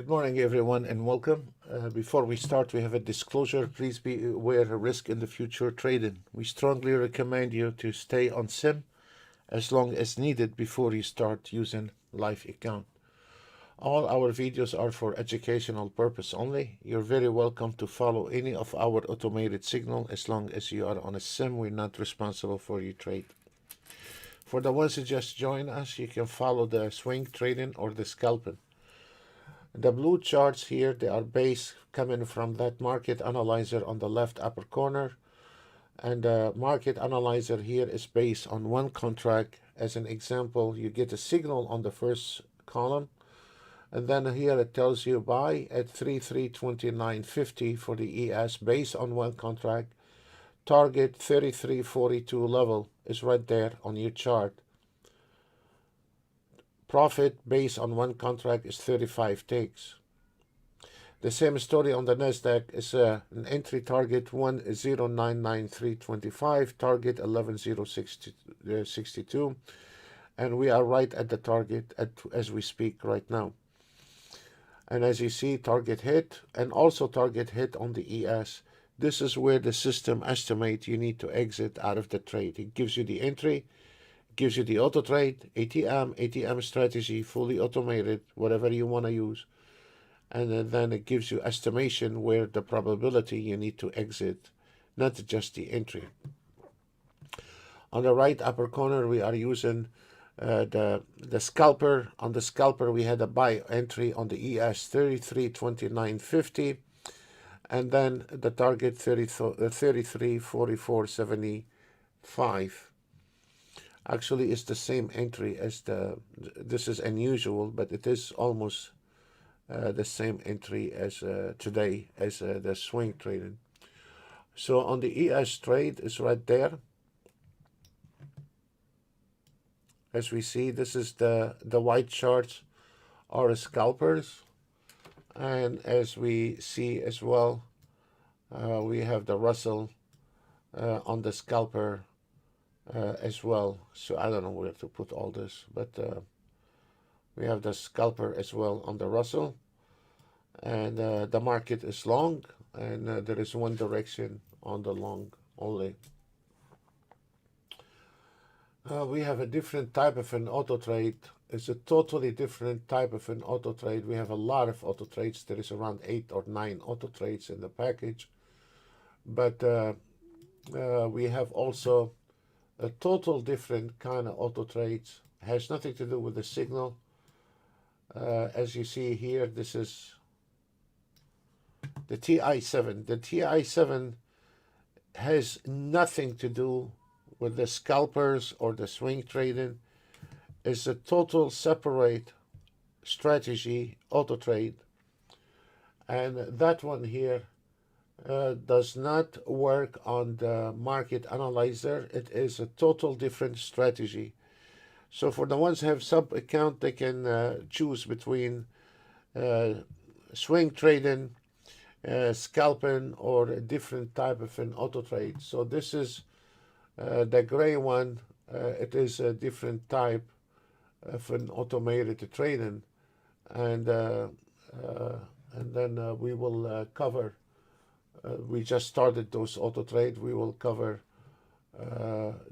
Good morning, everyone, and welcome. Before we start, we have a disclosure. Please be aware of risk in the future trading. We strongly recommend you to stay on SIM as long as needed before you start using live account. All our videos are for educational purpose only. You're very welcome to follow any of our automated signal as long as you are on a SIM. We're not responsible for your trade. For the ones who just joined us, you can follow the swing trading or the scalping. The blue charts here, they are base coming from that market analyzer on the left upper corner. And the market analyzer here is based on one contract. As an example, you get a signal on the first column. And then here it tells you buy at 3329.50 for the ES based on one contract. Target 3342 level is right there on your chart. Profit based on one contract is 35 ticks. The same story on the Nasdaq is an entry target 1099.325, target 110662, and we are right at the target as we speak right now. And as you see, target hit and also target hit on the ES. This is where the system estimates you need to exit out of the trade. It gives you the entry, gives you the auto trade, ATM strategy, fully automated, whatever you want to use. And then it gives you estimation where the probability you need to exit, not just the entry. On the right upper corner, we are using the scalper. On the scalper, we had a buy entry on the ES 3329.50, and then the target 3344.75. Actually, it's the same entry as this is unusual, but it is almost the same entry as today as the swing trading. So on the ES trade is right there. As we see, this is the white charts are scalpers. And as we see as well, we have the Russell on the scalper as well. So I don't know where to put all this, but we have the scalper as well on the Russell. And the market is long, and there is one direction on the long only. We have a different type of an auto trade. It's a totally different type of an auto trade. We have a lot of auto trades. There is around 8 or 9 auto trades in the package. But we have also a total different kind of auto trades. It has nothing to do with the signal. As you see here, this is the TI7. The TI7 has nothing to do with the scalpers or the swing trading. It's a total separate strategy auto trade. And that one here does not work on the market analyzer. It is a total different strategy. So for the ones who have sub account, they can choose between swing trading, scalping, or a different type of an auto trade. So this is the gray one. It is a different type of an automated trading, and then we will cover. We just started those auto trade. We will cover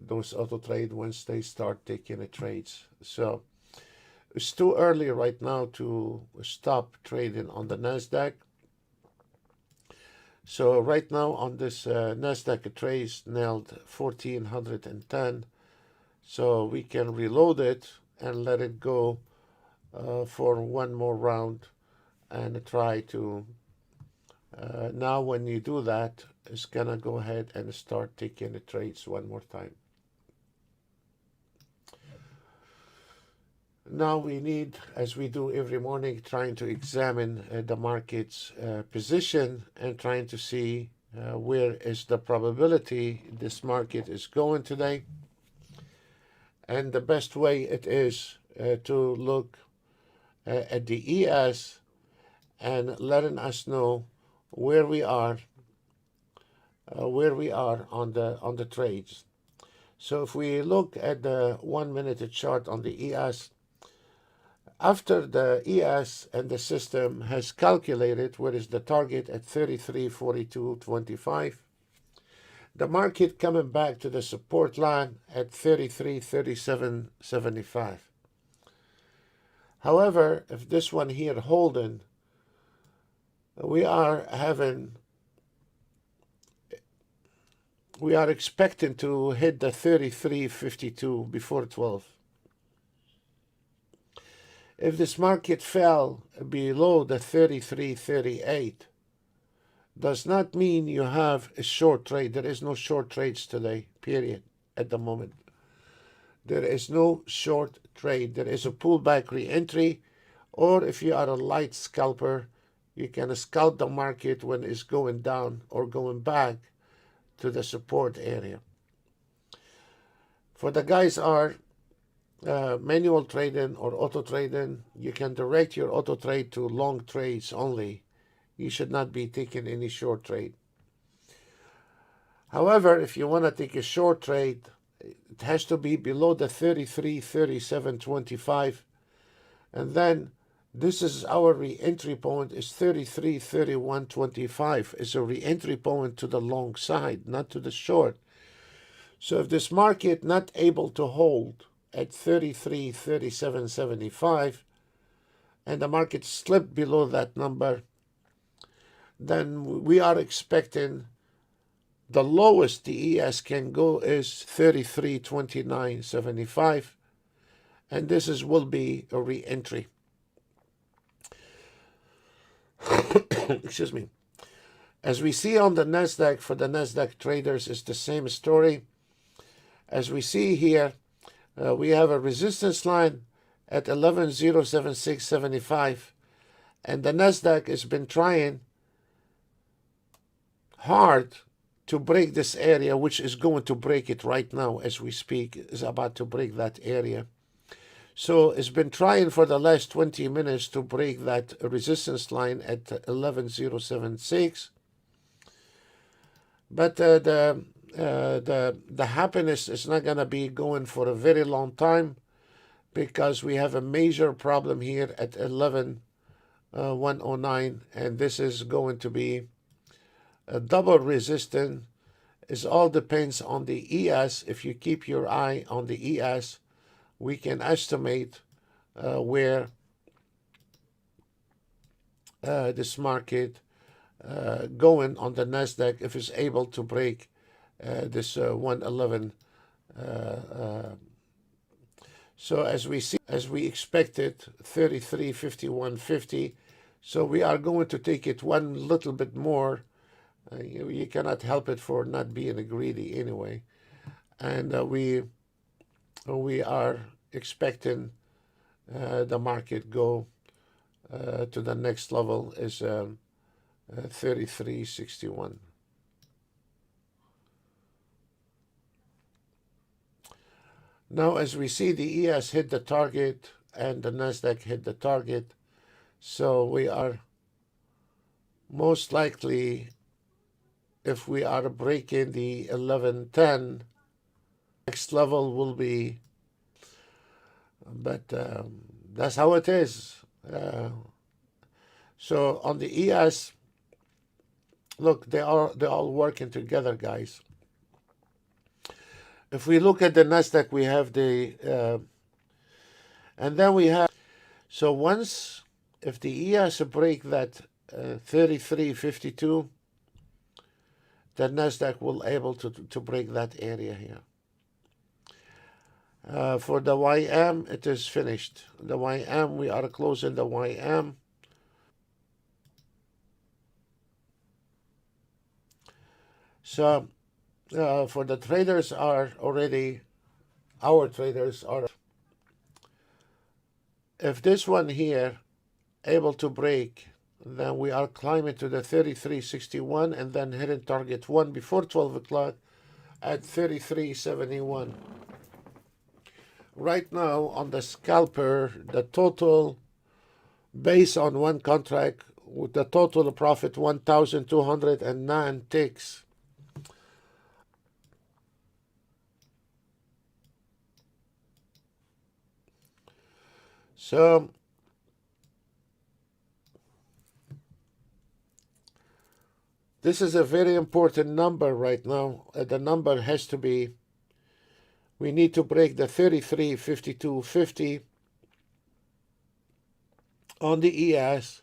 those auto trade once they start taking trades. So it's too early right now to stop trading on the Nasdaq. So right now on this Nasdaq trade nailed 1410. So we can reload it and let it go for one more round and try to. Now when you do that, it's gonna go ahead and start taking the trades one more time. Now we need, as we do every morning, trying to examine the market's position and trying to see where is the probability this market is going today. And the best way it is to look at the ES and letting us know where we are on the trades. So if we look at the 1 minute chart on the ES, After the ES and the system has calculated where is the target at 33.42.25, the market coming back to the support line at 33.37.75. However, if this one here holding, we are expecting to hit the 33.52 before 12. If this market fell below the 33.38, does not mean you have a short trade. There is no short trades today, period, at the moment. There is no short trade. There is a pullback re-entry, or if you are a light scalper, you can scalp the market when it's going down or going back to the support area. For the guys are manual trading or auto trading, you can direct your auto trade to long trades only. You should not be taking any short trade. However, if you want to take a short trade, it has to be below the 33.37.25, and then this is our re-entry point is 33.31.25. It's a re-entry point to the long side, not to the short. So if this market not able to hold at 33.37.75 and the market slipped below that number, then we are expecting the lowest the ES can go is 33.29.75, and this will be a re-entry. Excuse me. As we see on the NASDAQ, for the NASDAQ traders, it's the same story. As we see here, we have a resistance line at 11.076.75, and the NASDAQ has been trying hard to break this area, which is going to break it right now as we speak, is about to break that area. So it's been trying for the last 20 minutes to break that resistance line at 11.076. But the happiness is not going to be going for a very long time, because we have a major problem here at 11.109, and this is going to be a double resistance. It all depends on the ES. If you keep your eye on the ES, we can estimate where this market going on the NASDAQ if it's able to break this 111. So as we expected, 33.51.50. So we are going to take it one little bit more. You cannot help it for not being greedy anyway. And we are expecting the market go to the next level is 33.61. Now, as we see, the ES hit the target and the NASDAQ hit the target. So we are most likely, if we are breaking the 11.10, next level will be, but that's how it is. So on the ES, look, they're all working together, guys. If we look at the NASDAQ, we have the, and then we have, so once, if the ES break that 33.52, the NASDAQ will able to break that area here. For the YM, it is finished. The YM, we are closing the YM. So for the traders are already, our traders are, if this one here able to break, then we are climbing to the 33.61 and then hitting target 1 before 12 o'clock at 33.71. Right now on the scalper, the total based on one contract with the total profit 1,209 ticks. So This is a very important number right now. The number has to be, we need to break the 33, 52, 50 on the ES.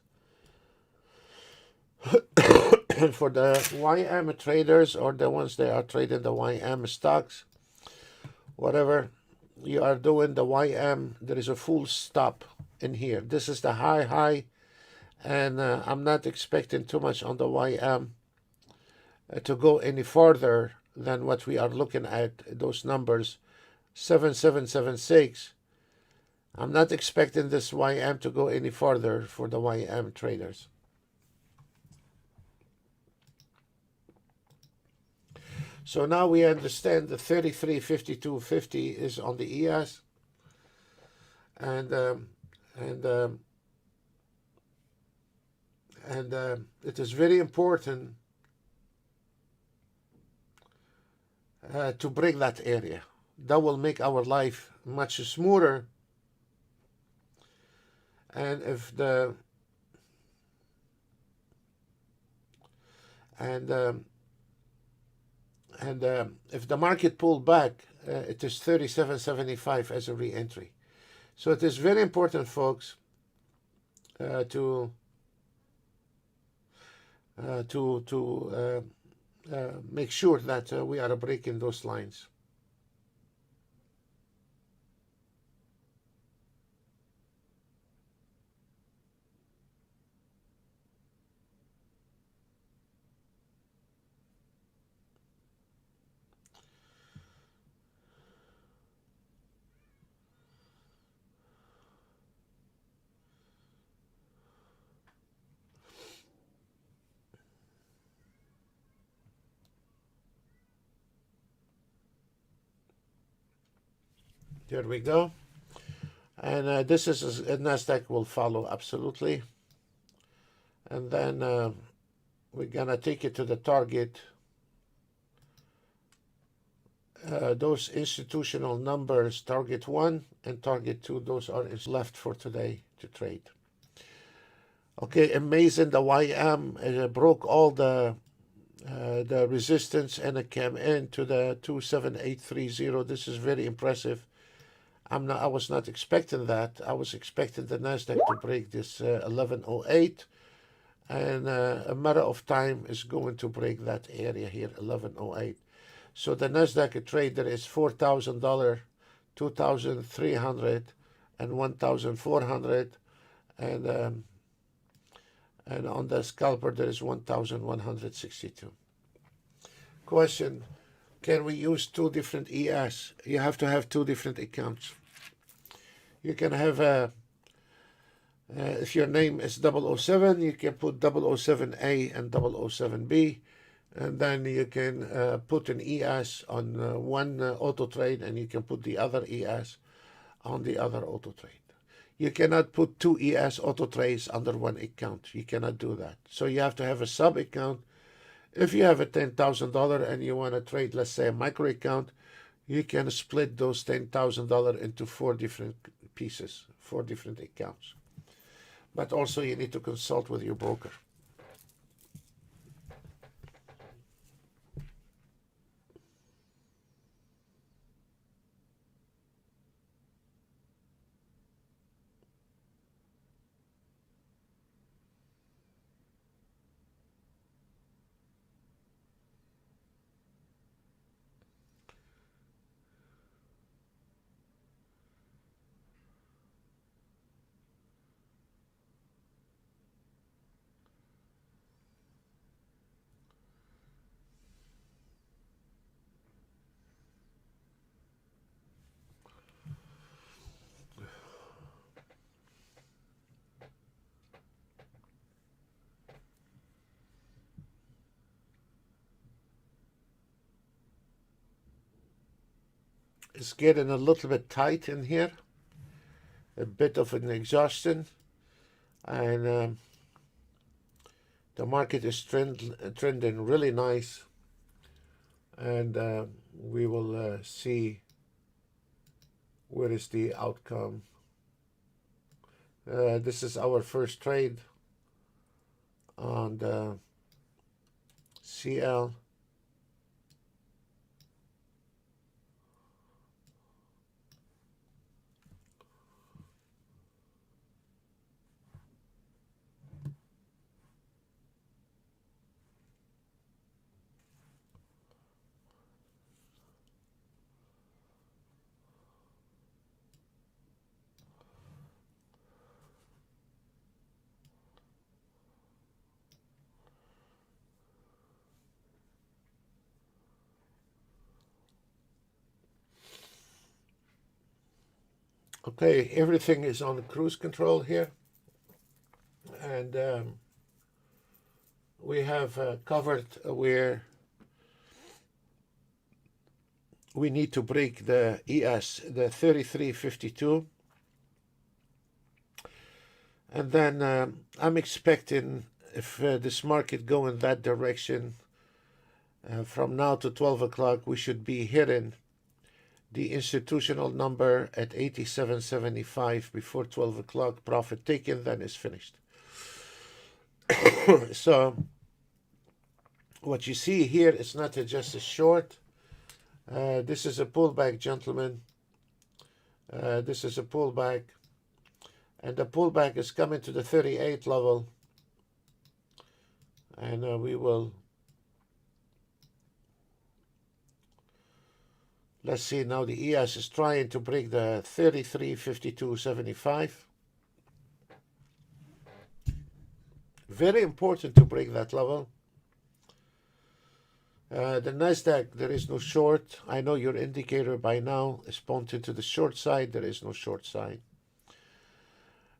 For the YM traders, or the ones that are trading the YM stocks, whatever you are doing, the YM, there is a full stop in here. This is the high, and I'm not expecting too much on the YM to go any farther than what we are looking at, those numbers, 7776. I'm not expecting this YM to go any farther for the YM traders. So now we understand the 33, 52, 50 is on the ES, and it is very important to break that area. That will make our life much smoother. And if the if the market pulled back, it is 37.75 as a re-entry. So it is very important, folks, to make sure that we are breaking those lines. There we go. And this is a NASDAQ will follow absolutely. And then we're going to take it to the target. Those institutional numbers, target 1 and target 2, those are left for today to trade. Okay, amazing. The YM broke all the resistance, and it came into the 27830. This is very impressive. I was not expecting that. I was expecting the Nasdaq to break this 1108, and a matter of time is going to break that area here, 1108. So the Nasdaq trader is $4,000, 2,300, and 1,400, and on the scalper there is 1,162. Question: can we use two different ES? You have to have two different accounts. You can have if your name is 007, you can put 007A and 007B, and then you can put an ES on one auto trade, and you can put the other ES on the other auto trade. You cannot put two ES auto trades under one account. You cannot do that. So you have to have a sub account. If you have a $10,000 and you want to trade, let's say, a micro account, you can split those $10,000 into 4 different pieces, 4 different accounts. But also you need to consult with your broker. It's getting a little bit tight in here, a bit of an exhaustion, and the market is trending really nice, and we will see where is the outcome. This is our first trade on the CL. Okay, everything is on cruise control here, and we have covered where we need to break the ES, the 3352, and then I'm expecting if this market go in that direction from now to 12 o'clock, we should be hitting the institutional number at 87.75 before 12 o'clock. Profit taken, then is finished. So what you see here is not just a short. This is a pullback, gentlemen. This is a pullback. And the pullback is coming to the 38 level. And we will... Let's see, now the ES is trying to break the 33.52.75. Very important to break that level. The Nasdaq, there is no short. I know your indicator by now is pointing to the short side. There is no short side.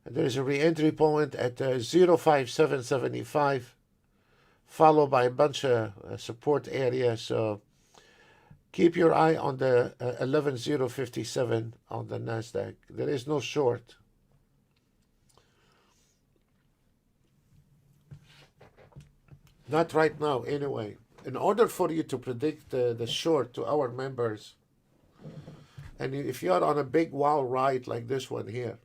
And there is a re-entry point at 0.5775, followed by a bunch of support areas. So keep your eye on the 11.057 on the Nasdaq. There is no short. Not right now, anyway. In order for you to predict the short to our members, and if you are on a big wow ride like this one here,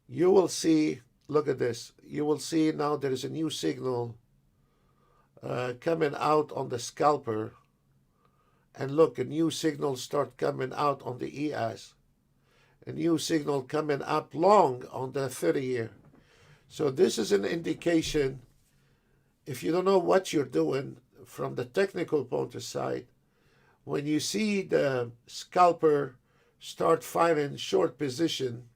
you will see, look at this, you will see now there is a new signal coming out on the scalper. And look, a new signal start coming out on the ES. A new signal coming up long on the 30-year. So this is an indication, if you don't know what you're doing from the technical point of sight, when you see the scalper start firing short position,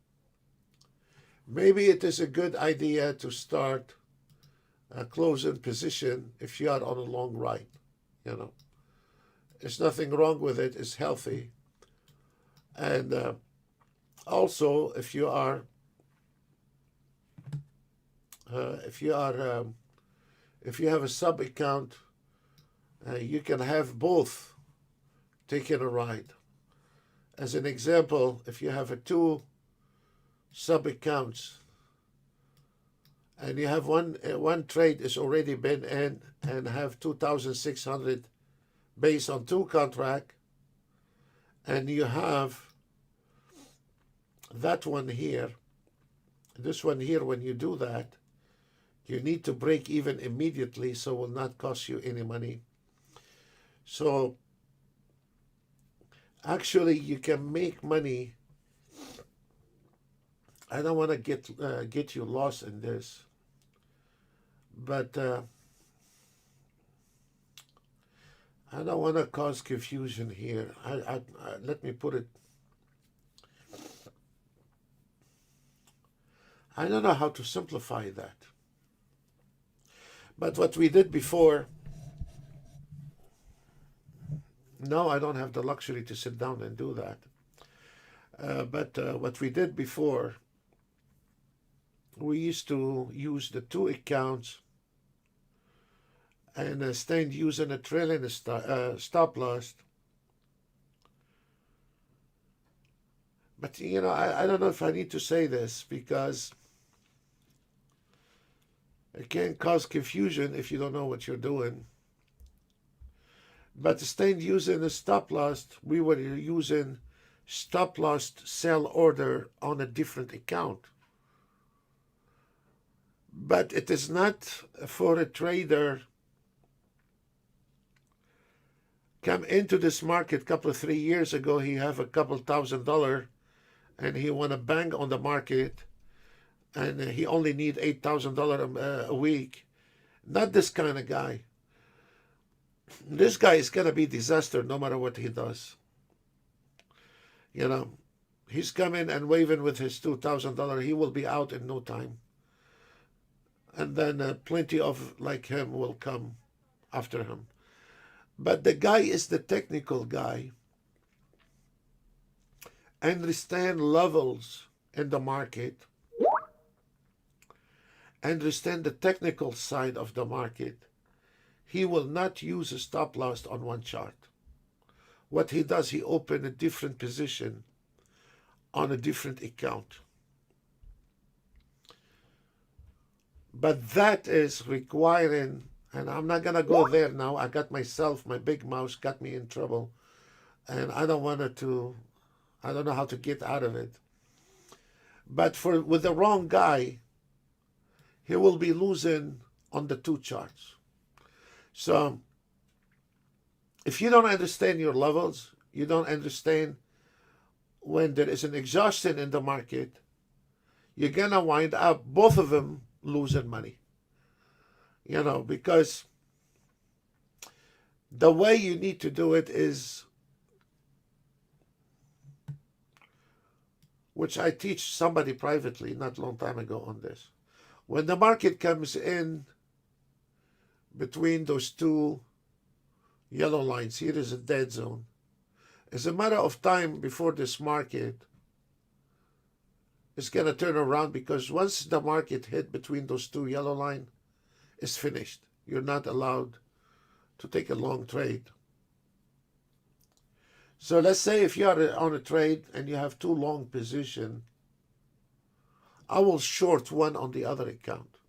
maybe it is a good idea to start a closing position if you are on a long ride, you know. There's nothing wrong with it. It's healthy. And also, if you have a sub account, you can have both taking a ride. As an example, if you have two sub accounts and you have one trade is already been in and have 2,600 based on two contract, and you have that one here, this one here, when you do that, you need to break even immediately, so it will not cost you any money. So actually you can make money. I don't want to get you lost in this, but I don't want to cause confusion here. Let me put it. I don't know how to simplify that. But what we did before, no, I don't have the luxury to sit down and do that. But what we did before, we used to use the two accounts and stand using a trailing stop loss. But, you know, I don't know if I need to say this because it can cause confusion if you don't know what you're doing. But stand using a stop loss, we were using stop loss sell order on a different account. But it is not for a trader come into this market a couple of 3 years ago, he have a couple $1,000 and he want to bang on the market, and he only need $8,000 a week. Not this kind of guy. This guy is going to be disaster no matter what he does. You know, he's coming and waving with his $2,000. He will be out in no time. And then plenty of like him will come after him. But the guy is the technical guy. Understand levels in the market. Understand the technical side of the market. He will not use a stop loss on one chart. What he does, he opens a different position on a different account. But that is requiring, and I'm not going to go there now. I got myself, my big mouse got me in trouble. And I don't know how to get out of it. But with the wrong guy, he will be losing on the two charts. So if you don't understand your levels, you don't understand when there is an exhaustion in the market, you're going to wind up both of them losing money. You know, because the way you need to do it is, which I teach somebody privately not a long time ago on this. When the market comes in between those two yellow lines, here is a dead zone. It's a matter of time before this market is going to turn around, because once the market hit between those two yellow lines, it's finished. You're not allowed to take a long trade. So let's say if you are on a trade and you have two long positions, I will short one on the other account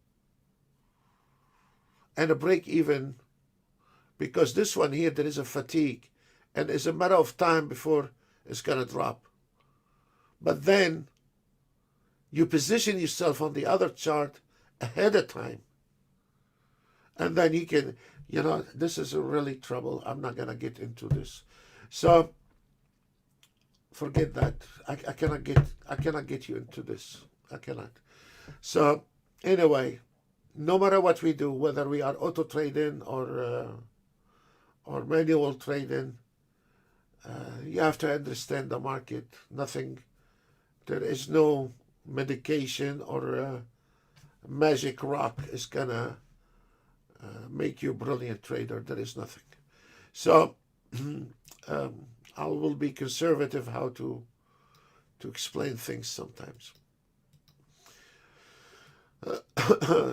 and a break even, because this one here, there is a fatigue and it's a matter of time before it's going to drop. But then you position yourself on the other chart ahead of time, and then you can, you know, this is really trouble. I'm not going to get into this. So forget that. I cannot get you into this. I cannot. So anyway, no matter what we do, whether we are auto trading or manual trading, you have to understand the market. Nothing. There is no medication or magic rock is gonna make you a brilliant trader. There is nothing. So I will be conservative how to explain things sometimes.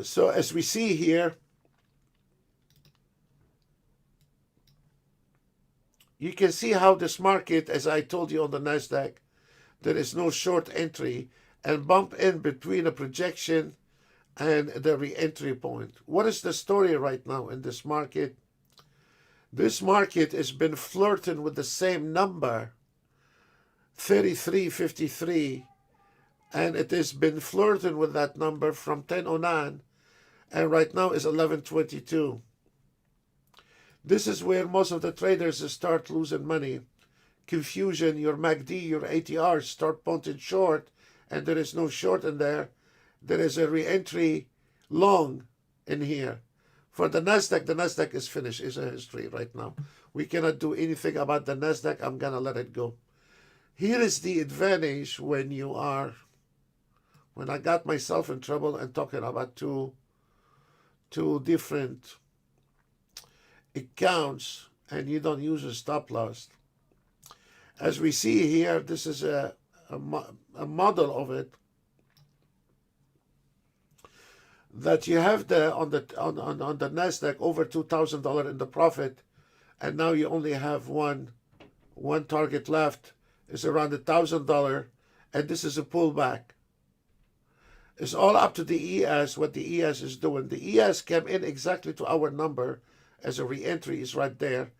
So as we see here, you can see how this market, as I told you on the NASDAQ, there is no short entry and bump in between a projection and the re-entry point. What is the story right now in this market? This market has been flirting with the same number, 33.53, and it has been flirting with that number from 10.09, and right now is 11.22. This is where most of the traders start losing money. Confusion, your MACD, your ATR start pointing short, and there is no short in there. There is a re-entry long in here. For the NASDAQ is finished, is a history right now. We cannot do anything about the NASDAQ. I'm going to let it go. Here is the advantage when I got myself in trouble and talking about two different accounts and you don't use a stop loss. As we see here, this is a model of it, that you have on the NASDAQ over $2,000 in the profit, and now you only have one target left. It's around $1,000, and this is a pullback. It's all up to the ES, what the ES is doing. The ES came in exactly to our number as a re-entry is right there.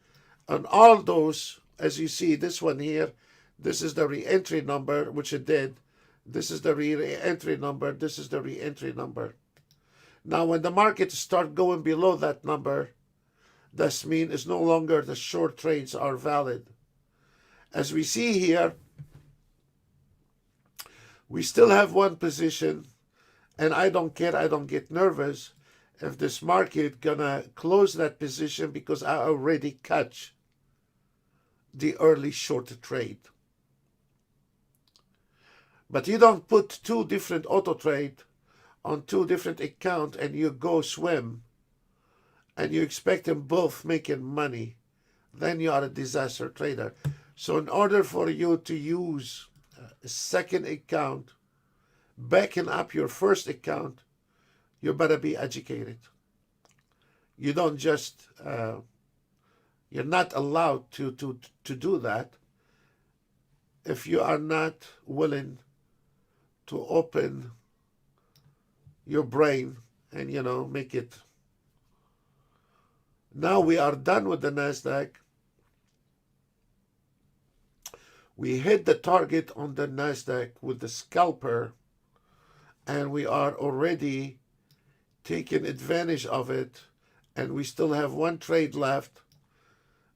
And all those, as you see, this one here, this is the re-entry number, which it did. This is the re-entry number. This is the re-entry number. Now, when the market start going below that number, This means it's no longer the short trades are valid. As we see here, we still have one position, and I don't care, I don't get nervous if this market gonna close that position because I already catch the early short trade. But you don't put two different auto trade on two different accounts and you go swim and you expect them both making money, then you are a disaster trader. So in order for you to use a second account, backing up your first account, you better be educated. You don't just, you're not allowed to do that if you are not willing to open your brain and, make it. Now we are done with the NASDAQ. We hit the target on the NASDAQ with the scalper, and we are already taking advantage of it, and we still have one trade left,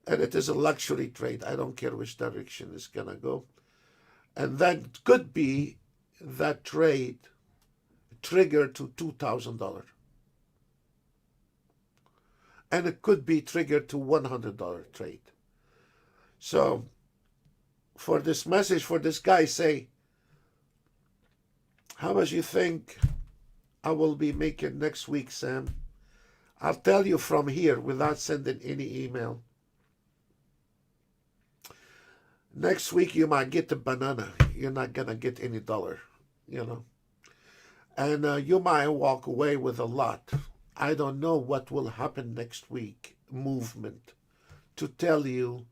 and it is a luxury trade. I don't care which direction it's going to go. And that could be that trade triggered to $2,000. And it could be triggered to $100 trade. So for this message, for this guy, say, how much you think I will be making next week, Sam? I'll tell you from here without sending any email. Next week you might get a banana. You're not going to get any dollar, And you might walk away with a lot. I don't know what will happen next week, movement, to tell you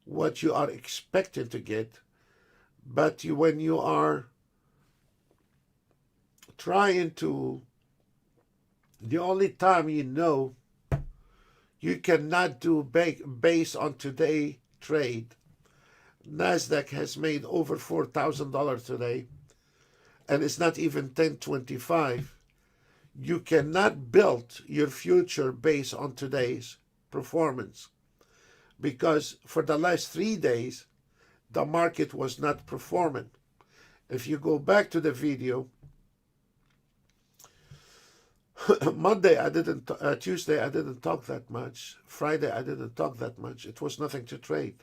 what you are expected to get. But when you are trying to, the only time you cannot do based on today trade. NASDAQ has made over $4,000 today, and it's not even 1025. You cannot build your future based on today's performance, because for the last 3 days, the market was not performing. If you go back to the video, Monday I didn't, Tuesday I didn't talk that much. Friday I didn't talk that much. It was nothing to trade.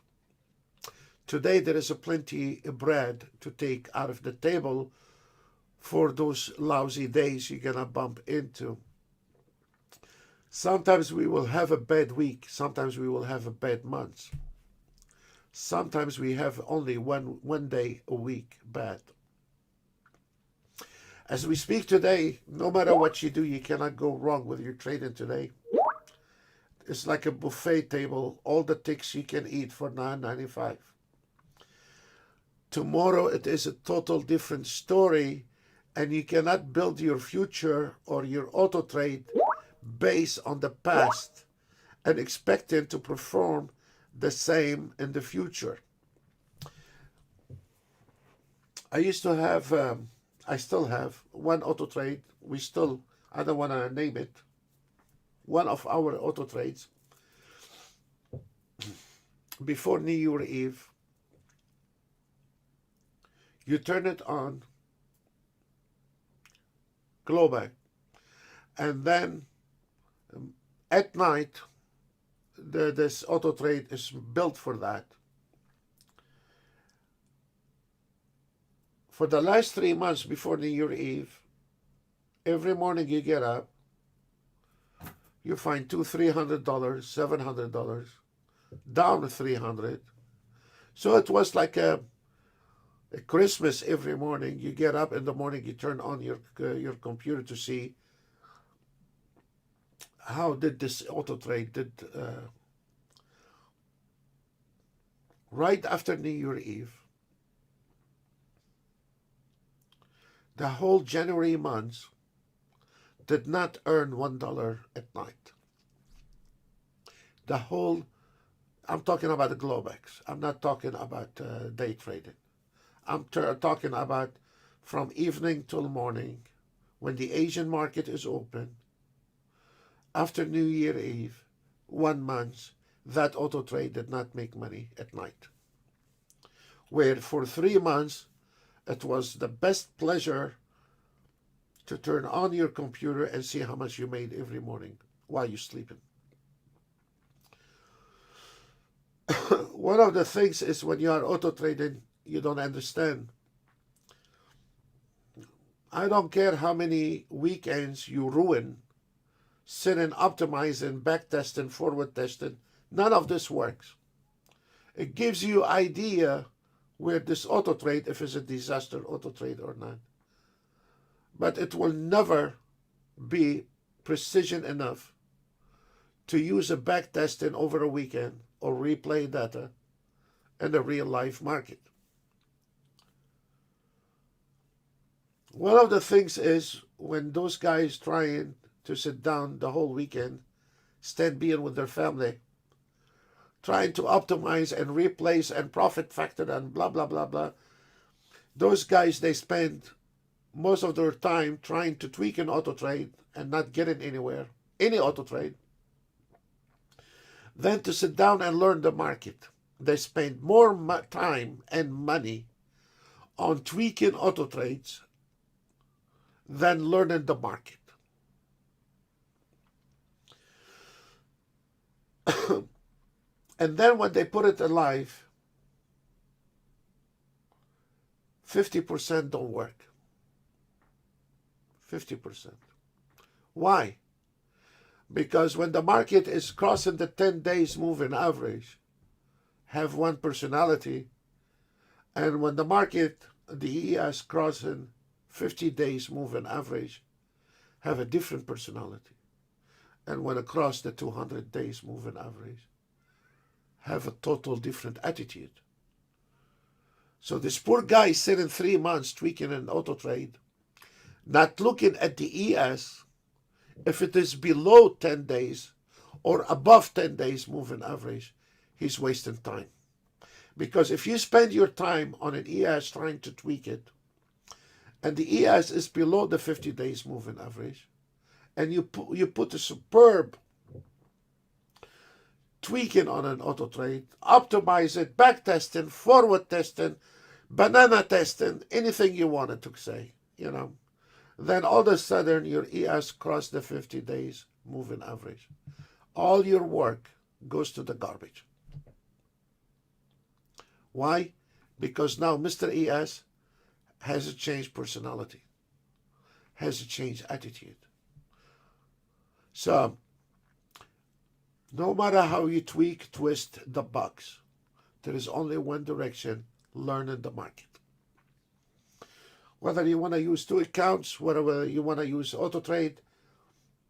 Today there is a plenty of bread to take out of the table for those lousy days you're gonna bump into. Sometimes we will have a bad week. Sometimes we will have a bad month. Sometimes we have only one day a week bad. As we speak today, no matter what you do, you cannot go wrong with your trading today. It's like a buffet table, all the ticks you can eat for $9.95. Tomorrow it is a total different story, and you cannot build your future or your auto trade based on the past and expect it to perform the same in the future. I used to have, I still have one auto trade. I don't want to name it. One of our auto trades before New Year Eve. You turn it on, glow back, and then at night, this auto trade is built for that. For the last 3 months before New Year Eve, every morning you get up, you find $200, $300, $700, down to $300. So it was like a Christmas every morning. You get up in the morning, you turn on your computer to see how did this auto trade right after New Year Eve. The whole January month did not earn $1 at night. I'm talking about the Globex. I'm not talking about day trading. I'm talking about from evening till morning, when the Asian market is open, after New Year Eve, 1 month, that auto trade did not make money at night. Where for 3 months, it was the best pleasure to turn on your computer and see how much you made every morning while you're sleeping. One of the things is when you are auto trading, you don't understand. I don't care how many weekends you ruin sitting, optimizing, back testing, forward testing. None of this works. It gives you idea where this auto trade, if it's a disaster auto trade or not. But it will never be precision enough to use a back testing over a weekend or replay data in a real life market. One of the things is when those guys trying to sit down the whole weekend, instead being with their family, trying to optimize and replace and profit factor and blah, blah, blah, blah. Those guys, they spend most of their time trying to tweak an auto trade and not getting anywhere, any auto trade, than to sit down and learn the market. They spend more time and money on tweaking auto trades than learning the market. And then when they put it alive, 50% don't work. 50%. Why? Because when the market is crossing the 10 days moving average, have one personality, and when the market, the ES crossing 50 days moving average, have a different personality. And when across the 200 days moving average, have a total different attitude. So this poor guy sitting 3 months tweaking an auto trade, not looking at the ES, if it is below 10 days or above 10 days moving average, he's wasting time. Because if you spend your time on an ES trying to tweak it, and the ES is below the 50 days moving average, and you put a superb tweaking on an auto trade, optimize it, back testing, forward testing, banana testing, anything you wanted to say, then all of a sudden your ES crossed the 50 days moving average. All your work goes to the garbage. Why? Because now Mr. ES has a changed personality, has a changed attitude. So, no matter how you tweak, twist the box, there is only one direction: learning the market. Whether you want to use 2 accounts, whether you want to use auto trade,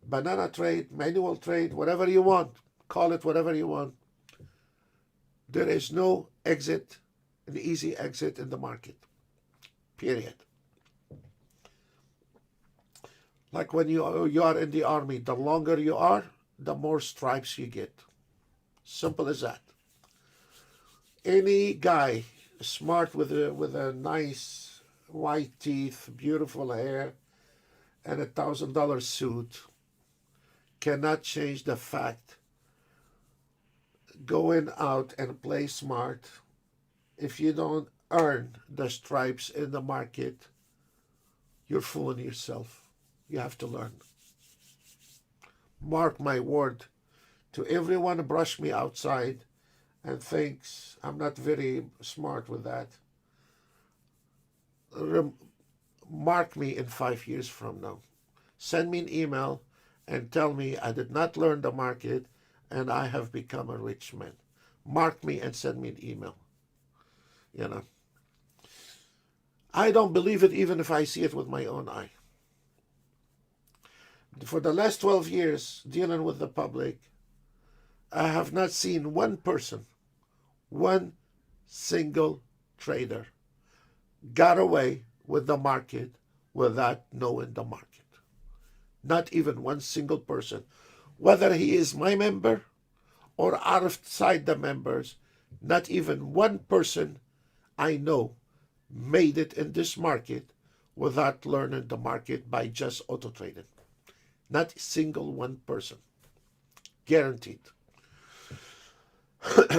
banana trade, manual trade, whatever you want, call it whatever you want. There is no exit, an easy exit in the market, period. Like when you are in the army, the longer you are, the more stripes you get. Simple as that. Any guy smart with a nice white teeth, beautiful hair, and $1,000 suit cannot change the fact going out and play smart. If you don't earn the stripes in the market, you're fooling yourself. You have to learn. Mark my word, to everyone who brush me outside and thinks I'm not very smart with that, mark me in 5 years from now. Send me an email and tell me I did not learn the market and I have become a rich man. Mark me and send me an email. I don't believe it even if I see it with my own eye. For the last 12 years dealing with the public, I have not seen one person, one single trader got away with the market without knowing the market. Not even one single person. Whether he is my member or outside the members, not even one person I know made it in this market without learning the market by just auto trading. Not a single one person. Guaranteed.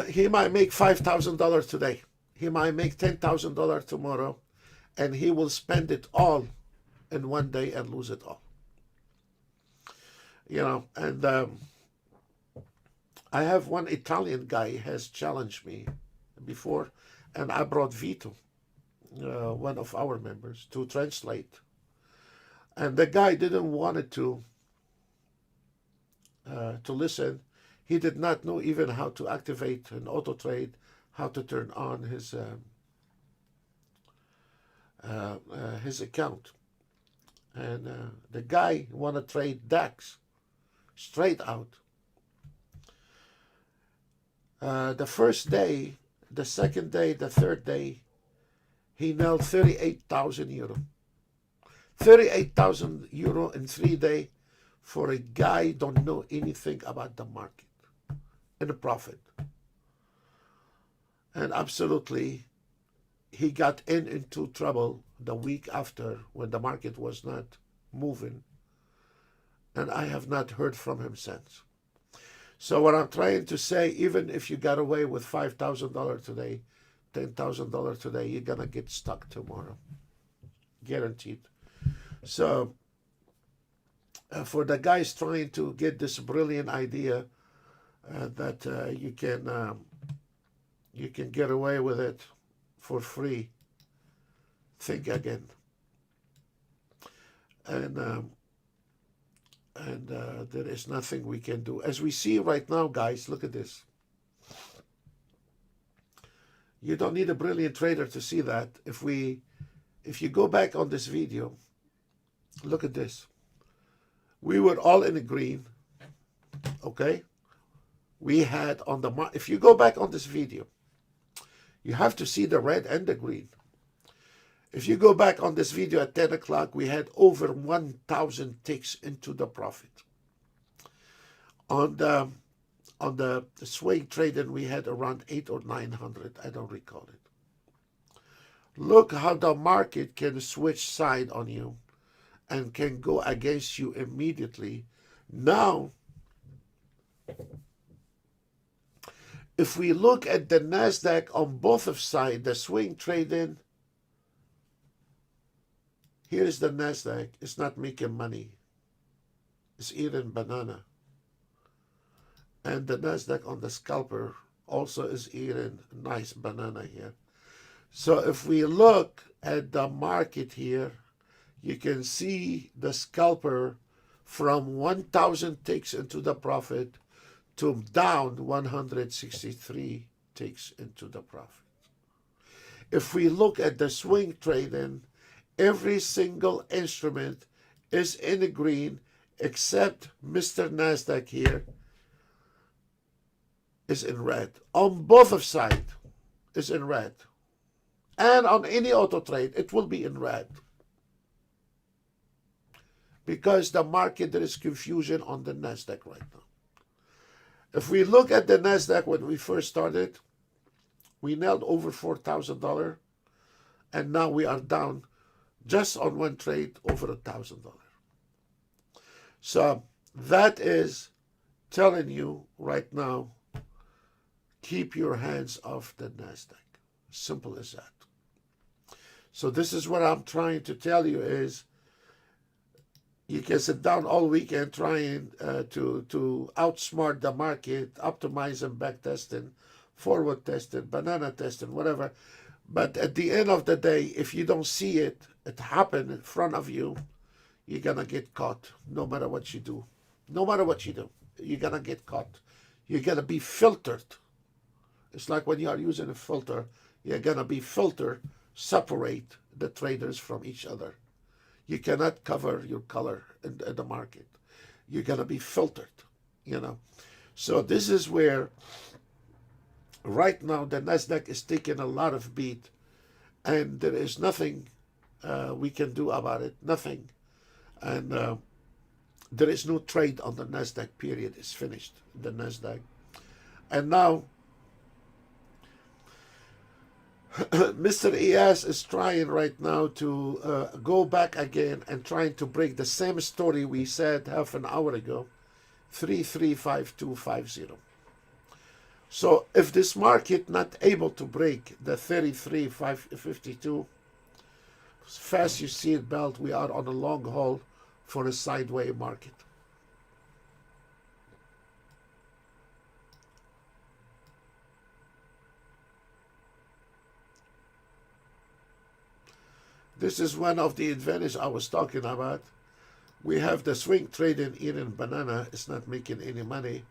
He might make $5,000 today. He might make $10,000 tomorrow, and he will spend it all in one day and lose it all. And I have one Italian guy has challenged me before, and I brought Vito, one of our members, to translate. And the guy didn't want it to listen. He did not know even how to activate an auto trade, how to turn on his account. And the guy want to trade DAX straight out. The first day, the second day, the third day, he nailed 38,000 euro. 38,000 euro in 3 days for a guy don't know anything about the market and the profit. And absolutely, he got into trouble the week after when the market was not moving. And I have not heard from him since. So what I'm trying to say, even if you got away with $5,000 today, $10,000 today, you're going to get stuck tomorrow. Guaranteed. So for the guys trying to get this brilliant idea that you can get away with it for free, think again. And there is nothing we can do. As we see right now, guys, look at this. You don't need a brilliant trader to see that. If you go back on this video, look at this. We were all in the green, okay? We had on the market, if you go back on this video, you have to see the red and the green. If you go back on this video at 10 o'clock, we had over 1,000 ticks into the profit. On the swing trading, we had around 800 or 900. I don't recall it. Look how the market can switch side on you and can go against you immediately. Now, if we look at the NASDAQ on both of sides, the swing trading, here is the NASDAQ. It's not making money. It's eating banana. And the NASDAQ on the scalper also is eating nice banana here. So if we look at the market here, you can see the scalper from 1,000 ticks into the profit to down 163 ticks into the profit. If we look at the swing trading, every single instrument is in the green except Mr. NASDAQ here is in red. On both of sides is in red. And on any auto trade, it will be in red. Because the market, there is confusion on the NASDAQ right now. If we look at the NASDAQ when we first started, we nailed over $4,000. And now we are down just on one trade over $1,000. So that is telling you right now, keep your hands off the NASDAQ. Simple as that. So this is what I'm trying to tell you is, you can sit down all weekend trying to outsmart the market, optimizing, back testing, forward testing, banana testing, whatever. But at the end of the day, if you don't see it happen in front of you, you're going to get caught no matter what you do. No matter what you do, you're going to get caught. You're going to be filtered. It's like when you are using a filter, you're going to be filtered, separate the traders from each other. You cannot cover your color in the market. You're going to be filtered, So this is where right now the NASDAQ is taking a lot of beat, and there is nothing we can do about it, nothing. And there is no trade on the NASDAQ, period. It's finished, the NASDAQ. And now Mr. ES is trying right now to go back again and trying to break the same story we said half an hour ago, 335250. So if this market not able to break the 33,552, fast you see it belt, we are on a long haul for a sideways market. This is one of the advantages I was talking about. We have the swing trading eating banana, it's not making any money.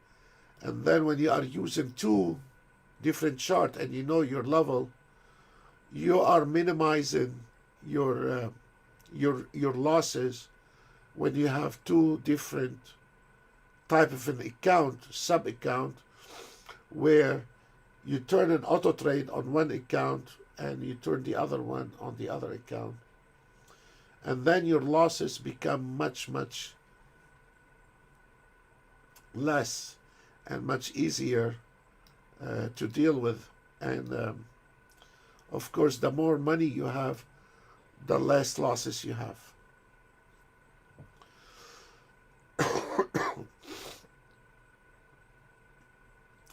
And then when you are using two different chart and you know your level, you are minimizing your losses when you have two different type of an account, sub account, where you turn an auto trade on one account and you turn the other one on the other account, and then your losses become much less and much easier to deal with. And of course, the more money you have, the less losses you have.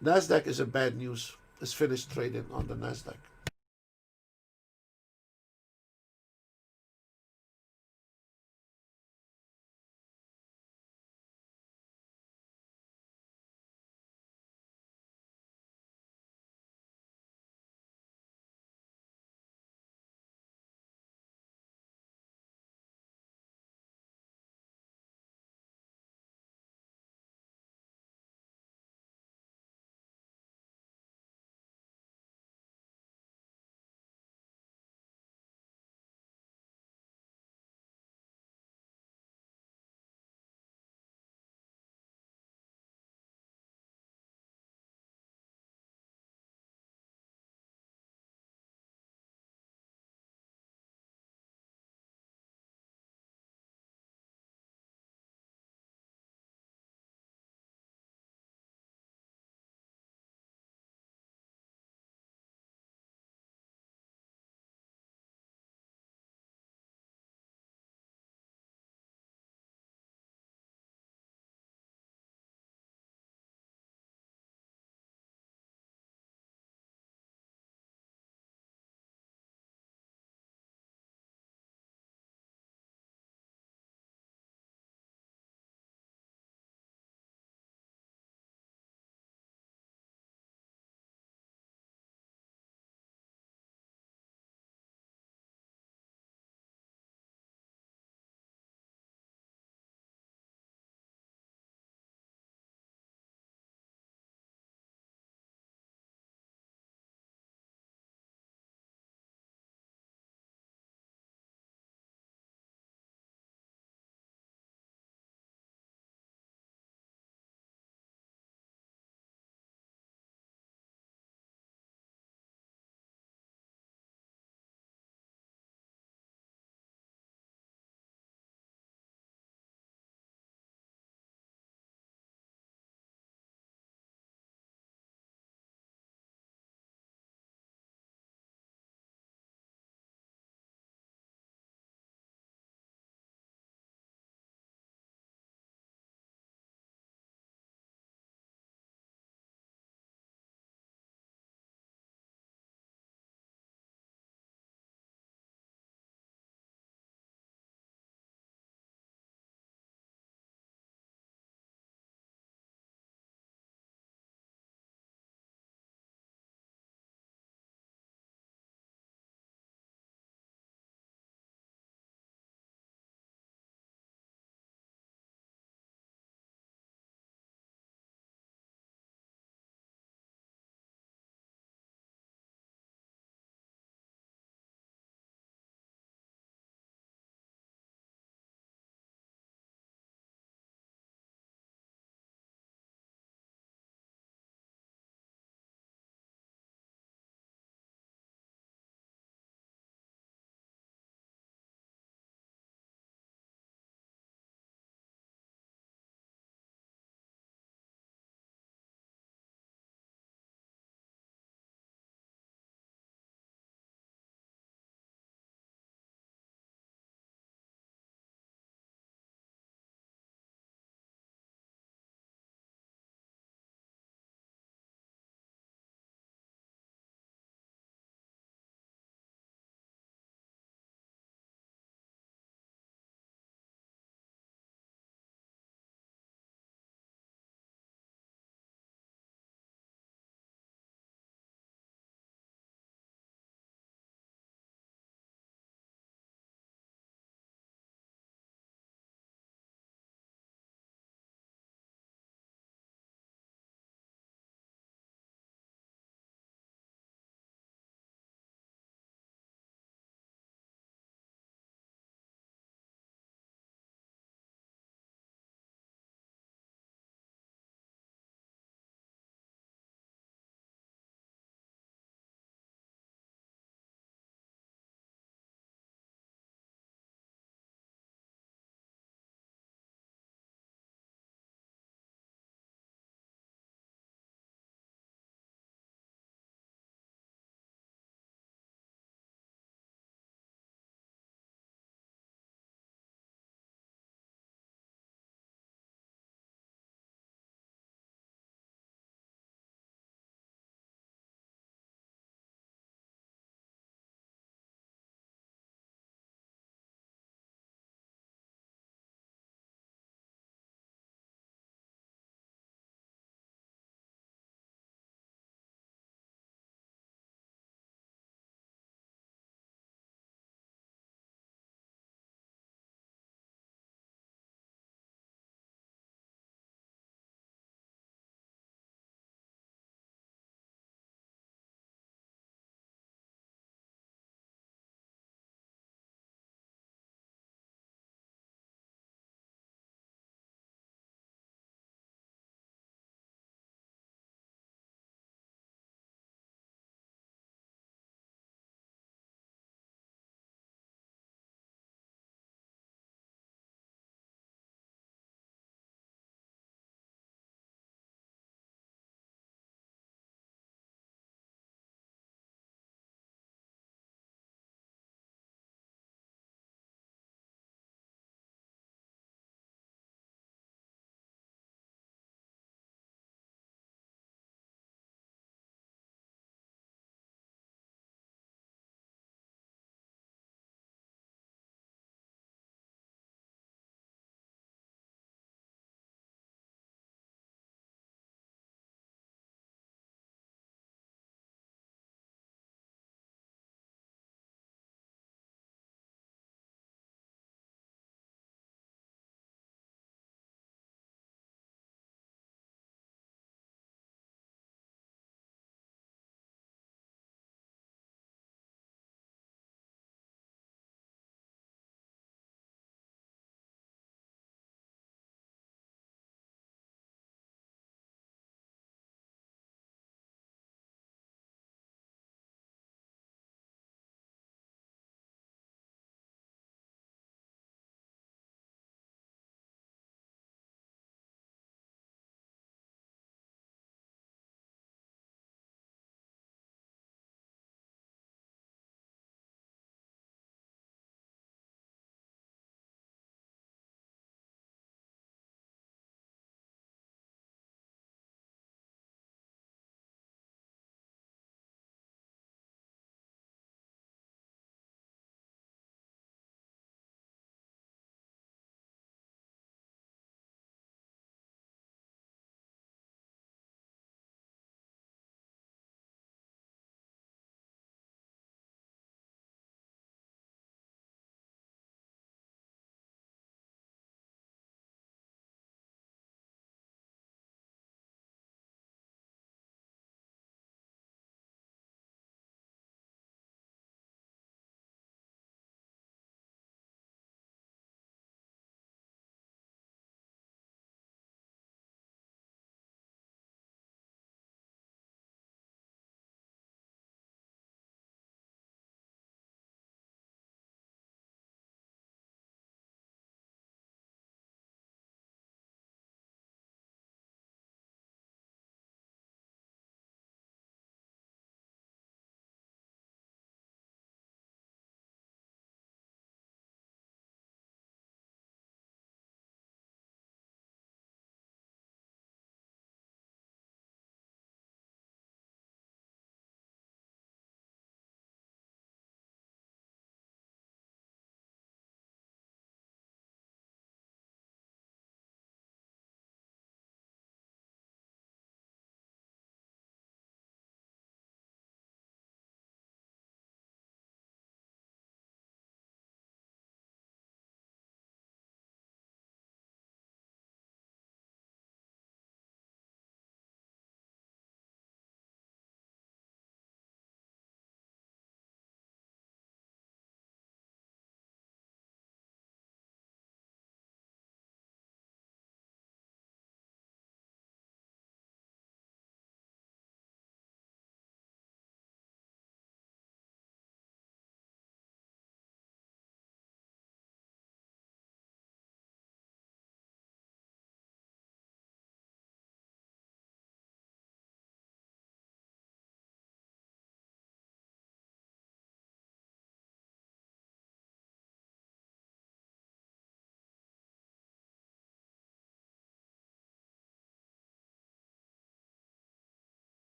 Nasdaq is a bad news. It's finished trading on the Nasdaq.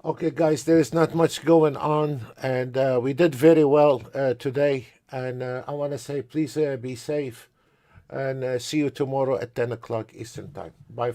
Okay, guys, there is not much going on, and we did very well today. And I want to say, please be safe, and see you tomorrow at 10 o'clock Eastern Time. Bye.